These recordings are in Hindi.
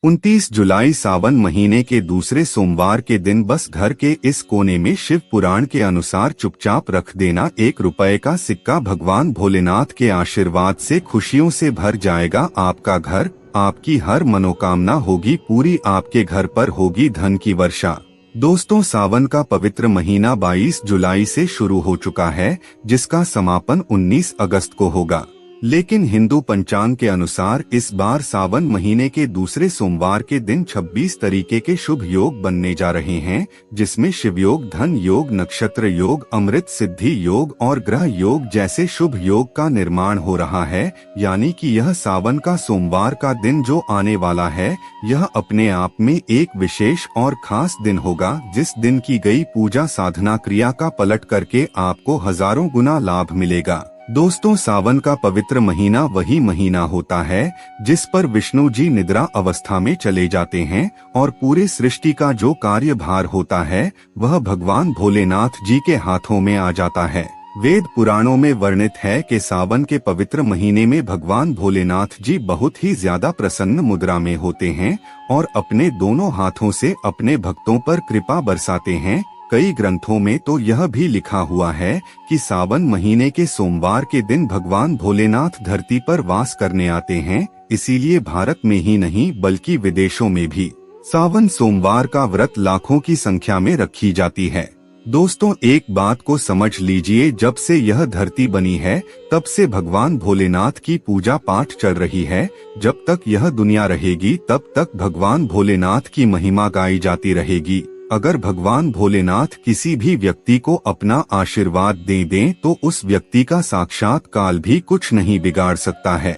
29 जुलाई सावन महीने के दूसरे सोमवार के दिन बस घर के इस कोने में शिव पुराण के अनुसार चुपचाप रख देना 1 रुपए का सिक्का। भगवान भोलेनाथ के आशीर्वाद से खुशियों से भर जाएगा आपका घर, आपकी हर मनोकामना होगी पूरी, आपके घर पर होगी धन की वर्षा। दोस्तों, सावन का पवित्र महीना 22 जुलाई से शुरू हो चुका है, जिसका समापन 19 अगस्त को होगा। लेकिन हिंदू पंचांग के अनुसार इस बार सावन महीने के दूसरे सोमवार के दिन 26 तरीके के शुभ योग बनने जा रहे हैं, जिसमें शिव योग, धन योग, नक्षत्र योग, अमृत सिद्धि योग और ग्रह योग जैसे शुभ योग का निर्माण हो रहा है। यानी कि यह सावन का सोमवार का दिन जो आने वाला है, यह अपने आप में एक विशेष और खास दिन होगा, जिस दिन की गई पूजा साधना क्रिया का पलट करके आपको हजारों गुना लाभ मिलेगा। दोस्तों, सावन का पवित्र महीना वही महीना होता है जिस पर विष्णु जी निद्रा अवस्था में चले जाते हैं और पूरे सृष्टि का जो कार्यभार होता है वह भगवान भोलेनाथ जी के हाथों में आ जाता है। वेद पुराणों में वर्णित है कि सावन के पवित्र महीने में भगवान भोलेनाथ जी बहुत ही ज्यादा प्रसन्न मुद्रा में होते हैं और अपने दोनों हाथों से अपने भक्तों पर कृपा बरसाते हैं। कई ग्रंथों में तो यह भी लिखा हुआ है कि सावन महीने के सोमवार के दिन भगवान भोलेनाथ धरती पर वास करने आते हैं। इसीलिए भारत में ही नहीं बल्कि विदेशों में भी सावन सोमवार का व्रत लाखों की संख्या में रखी जाती है। दोस्तों, एक बात को समझ लीजिए, जब से यह धरती बनी है तब से भगवान भोलेनाथ की पूजा पाठ चल रही है। जब तक यह दुनिया रहेगी तब तक भगवान भोलेनाथ की महिमा गाई जाती रहेगी। अगर भगवान भोलेनाथ किसी भी व्यक्ति को अपना आशीर्वाद दे दें तो उस व्यक्ति का साक्षात काल भी कुछ नहीं बिगाड़ सकता है।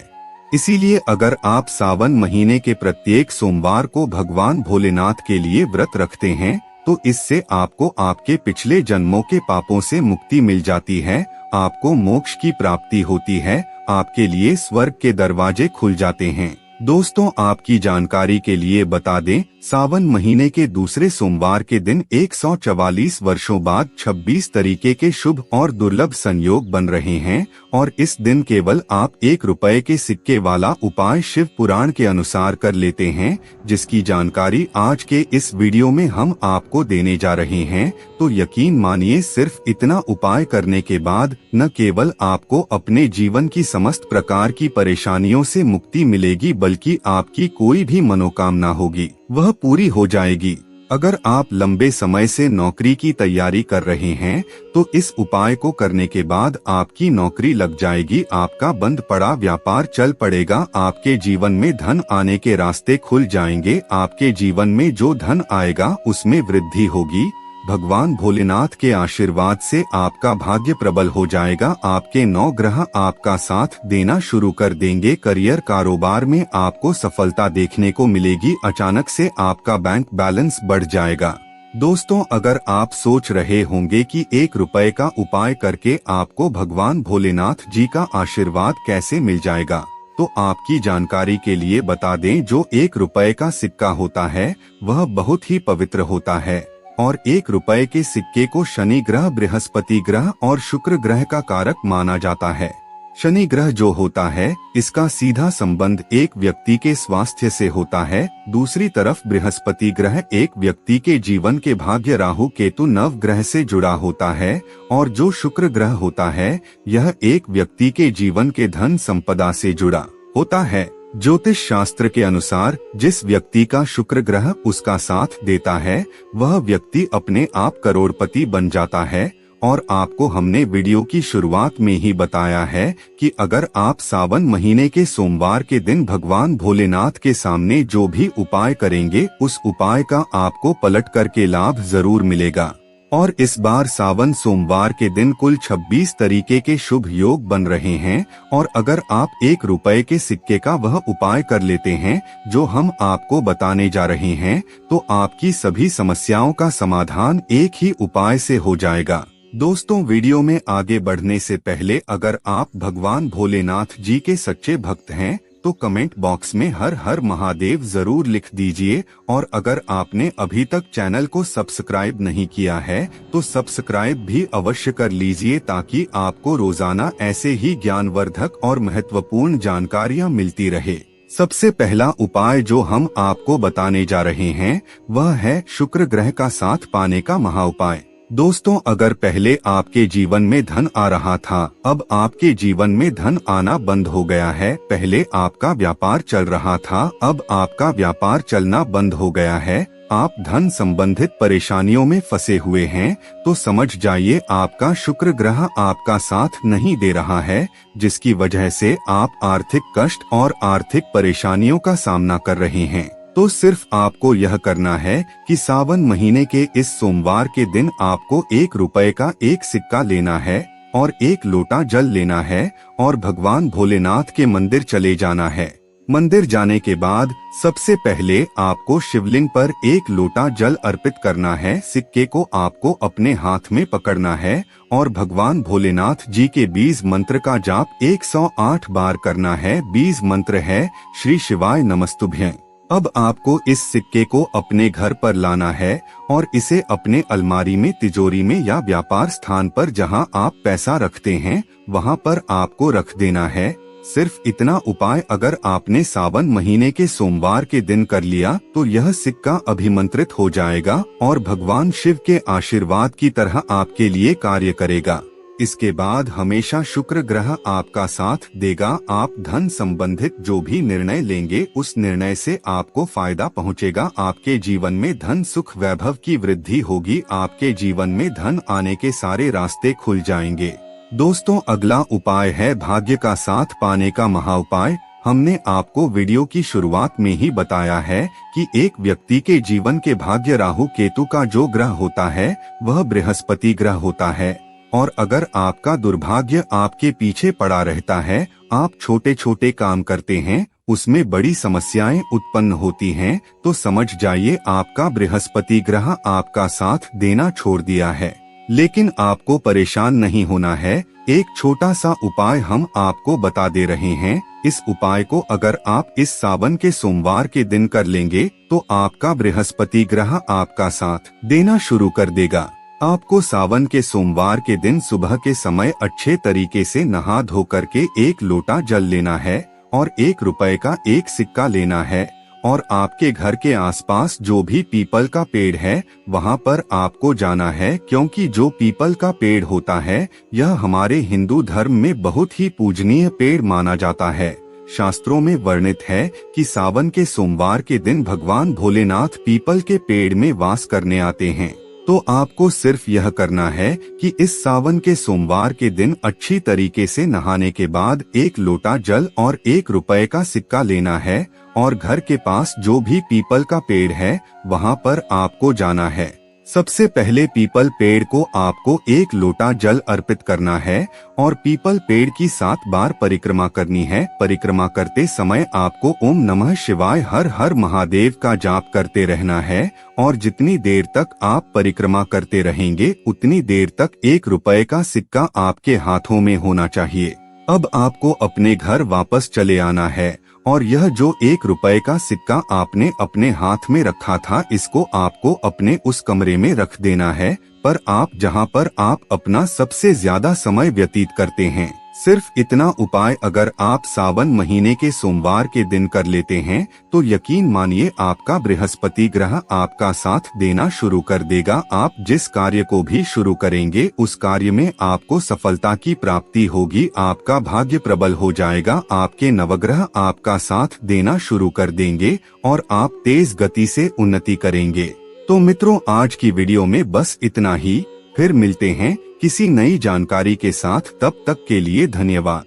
इसीलिए अगर आप सावन महीने के प्रत्येक सोमवार को भगवान भोलेनाथ के लिए व्रत रखते हैं तो इससे आपको आपके पिछले जन्मों के पापों से मुक्ति मिल जाती है, आपको मोक्ष की प्राप्ति होती है, आपके लिए स्वर्ग के दरवाजे खुल जाते हैं। दोस्तों, आपकी जानकारी के लिए बता दें, सावन महीने के दूसरे सोमवार के दिन 144 वर्षों बाद 26 तरीके के शुभ और दुर्लभ संयोग बन रहे हैं और इस दिन केवल आप 1 रुपए के सिक्के वाला उपाय शिव पुराण के अनुसार कर लेते हैं, जिसकी जानकारी आज के इस वीडियो में हम आपको देने जा रहे हैं। तो यकीन मानिए, सिर्फ इतना उपाय करने के बाद न केवल आपको अपने जीवन की समस्त प्रकार की परेशानियों से मुक्ति मिलेगी बल्कि आपकी कोई भी मनोकामना होगी वह पूरी हो जाएगी। अगर आप लंबे समय से नौकरी की तैयारी कर रहे हैं तो इस उपाय को करने के बाद आपकी नौकरी लग जाएगी, आपका बंद पड़ा व्यापार चल पड़ेगा, आपके जीवन में धन आने के रास्ते खुल जाएंगे, आपके जीवन में जो धन आएगा उसमें वृद्धि होगी। भगवान भोलेनाथ के आशीर्वाद से आपका भाग्य प्रबल हो जाएगा, आपके 9 ग्रह आपका साथ देना शुरू कर देंगे। करियर, कारोबार में आपको सफलता देखने को मिलेगी, अचानक से आपका बैंक बैलेंस बढ़ जाएगा। दोस्तों, अगर आप सोच रहे होंगे कि 1 रुपए का उपाय करके आपको भगवान भोलेनाथ जी का आशीर्वाद कैसे मिल जाएगा, तो आपकी जानकारी के लिए बता दें, जो 1 रुपए का सिक्का होता है वह बहुत ही पवित्र होता है और 1 रुपए के सिक्के को शनि ग्रह, बृहस्पति ग्रह और शुक्र ग्रह का कारक माना जाता है। शनि ग्रह जो होता है इसका सीधा संबंध एक व्यक्ति के स्वास्थ्य से होता है, दूसरी तरफ बृहस्पति ग्रह एक व्यक्ति के जीवन के भाग्य, राहु केतु नव ग्रह से जुड़ा होता है और जो शुक्र ग्रह होता है यह एक व्यक्ति के जीवन के धन संपदा से जुड़ा होता है। ज्योतिष शास्त्र के अनुसार जिस व्यक्ति का शुक्र ग्रह उसका साथ देता है वह व्यक्ति अपने आप करोड़पति बन जाता है। और आपको हमने वीडियो की शुरुआत में ही बताया है कि अगर आप सावन महीने के सोमवार के दिन भगवान भोलेनाथ के सामने जो भी उपाय करेंगे उस उपाय का आपको पलट करके लाभ जरूर मिलेगा। और इस बार सावन सोमवार के दिन कुल 26 तरीके के शुभ योग बन रहे हैं और अगर आप 1 रुपए के सिक्के का वह उपाय कर लेते हैं जो हम आपको बताने जा रहे हैं तो आपकी सभी समस्याओं का समाधान एक ही उपाय से हो जाएगा। दोस्तों, वीडियो में आगे बढ़ने से पहले अगर आप भगवान भोलेनाथ जी के सच्चे भक्त हैं तो कमेंट बॉक्स में हर हर महादेव जरूर लिख दीजिए और अगर आपने अभी तक चैनल को सब्सक्राइब नहीं किया है तो सब्सक्राइब भी अवश्य कर लीजिए ताकि आपको रोजाना ऐसे ही ज्ञानवर्धक और महत्वपूर्ण जानकारियां मिलती रहे। सबसे पहला उपाय जो हम आपको बताने जा रहे हैं वह है शुक्र ग्रह का साथ पाने का महाउपाय। दोस्तों, अगर पहले आपके जीवन में धन आ रहा था, अब आपके जीवन में धन आना बंद हो गया है। पहले आपका व्यापार चल रहा था, अब आपका व्यापार चलना बंद हो गया है, आप धन संबंधित परेशानियों में फंसे हुए हैं, तो समझ जाइए आपका शुक्र ग्रह आपका साथ नहीं दे रहा है, जिसकी वजह से आप आर्थिक कष्ट और आर्थिक परेशानियों का सामना कर रहे हैं। तो सिर्फ आपको यह करना है कि सावन महीने के इस सोमवार के दिन आपको 1 रुपए का एक सिक्का लेना है और 1 लोटा जल लेना है और भगवान भोलेनाथ के मंदिर चले जाना है। मंदिर जाने के बाद सबसे पहले आपको शिवलिंग पर 1 लोटा जल अर्पित करना है। सिक्के को आपको अपने हाथ में पकड़ना है और भगवान भोलेनाथ जी के बीज मंत्र का जाप 108 बार करना है। बीज मंत्र है श्री शिवाय नमस्तुभ्यं। अब आपको इस सिक्के को अपने घर पर लाना है और इसे अपने अलमारी में, तिजोरी में या व्यापार स्थान पर जहां आप पैसा रखते हैं वहां पर आपको रख देना है। सिर्फ इतना उपाय अगर आपने सावन महीने के सोमवार के दिन कर लिया तो यह सिक्का अभिमंत्रित हो जाएगा और भगवान शिव के आशीर्वाद की तरह आपके लिए कार्य करेगा। इसके बाद हमेशा शुक्र ग्रह आपका साथ देगा। आप धन संबंधित जो भी निर्णय लेंगे उस निर्णय से आपको फायदा पहुंचेगा। आपके जीवन में धन सुख वैभव की वृद्धि होगी। आपके जीवन में धन आने के सारे रास्ते खुल जाएंगे। दोस्तों, अगला उपाय है भाग्य का साथ पाने का महाउपाय। हमने आपको वीडियो की शुरुआत में ही बताया है कि एक व्यक्ति के जीवन के भाग्य राहु केतु का जो ग्रह होता है वह बृहस्पति ग्रह होता है। और अगर आपका दुर्भाग्य आपके पीछे पड़ा रहता है, आप छोटे छोटे काम करते हैं, उसमें बड़ी समस्याएं उत्पन्न होती हैं, तो समझ जाइए आपका बृहस्पति ग्रह आपका साथ देना छोड़ दिया है। लेकिन आपको परेशान नहीं होना है। एक छोटा सा उपाय हम आपको बता दे रहे हैं। इस उपाय को अगर आप इस सावन के सोमवार के दिन कर लेंगे तो आपका बृहस्पति ग्रह आपका साथ देना शुरू कर देगा। आपको सावन के सोमवार के दिन सुबह के समय अच्छे तरीके से नहा धो करके 1 लोटा जल लेना है और 1 रुपए का एक सिक्का लेना है और आपके घर के आसपास जो भी पीपल का पेड़ है वहां पर आपको जाना है, क्योंकि जो पीपल का पेड़ होता है यह हमारे हिंदू धर्म में बहुत ही पूजनीय पेड़ माना जाता है। शास्त्रों में वर्णित है कि सावन के सोमवार के दिन भगवान भोलेनाथ पीपल के पेड़ में वास करने आते हैं। तो आपको सिर्फ यह करना है कि इस सावन के सोमवार के दिन अच्छी तरीके से नहाने के बाद 1 लोटा जल और 1 रुपए का सिक्का लेना है और घर के पास जो भी पीपल का पेड़ है वहां पर आपको जाना है। सबसे पहले पीपल पेड़ को आपको 1 लोटा जल अर्पित करना है और पीपल पेड़ की 7 बार परिक्रमा करनी है। परिक्रमा करते समय आपको ओम नमः शिवाय हर हर महादेव का जाप करते रहना है और जितनी देर तक आप परिक्रमा करते रहेंगे उतनी देर तक 1 रुपए का सिक्का आपके हाथों में होना चाहिए। अब आपको अपने घर वापस चले आना है और यह जो 1 रुपए का सिक्का आपने अपने हाथ में रखा था इसको आपको अपने उस कमरे में रख देना है, पर आप जहां पर आप अपना सबसे ज्यादा समय व्यतीत करते हैं। सिर्फ इतना उपाय अगर आप सावन महीने के सोमवार के दिन कर लेते हैं तो यकीन मानिए आपका बृहस्पति ग्रह आपका साथ देना शुरू कर देगा। आप जिस कार्य को भी शुरू करेंगे उस कार्य में आपको सफलता की प्राप्ति होगी। आपका भाग्य प्रबल हो जाएगा। आपके नवग्रह आपका साथ देना शुरू कर देंगे और आप तेज गति से उन्नति करेंगे। तो मित्रों, आज की वीडियो में बस इतना ही। फिर मिलते हैं किसी नई जानकारी के साथ। तब तक के लिए धन्यवाद।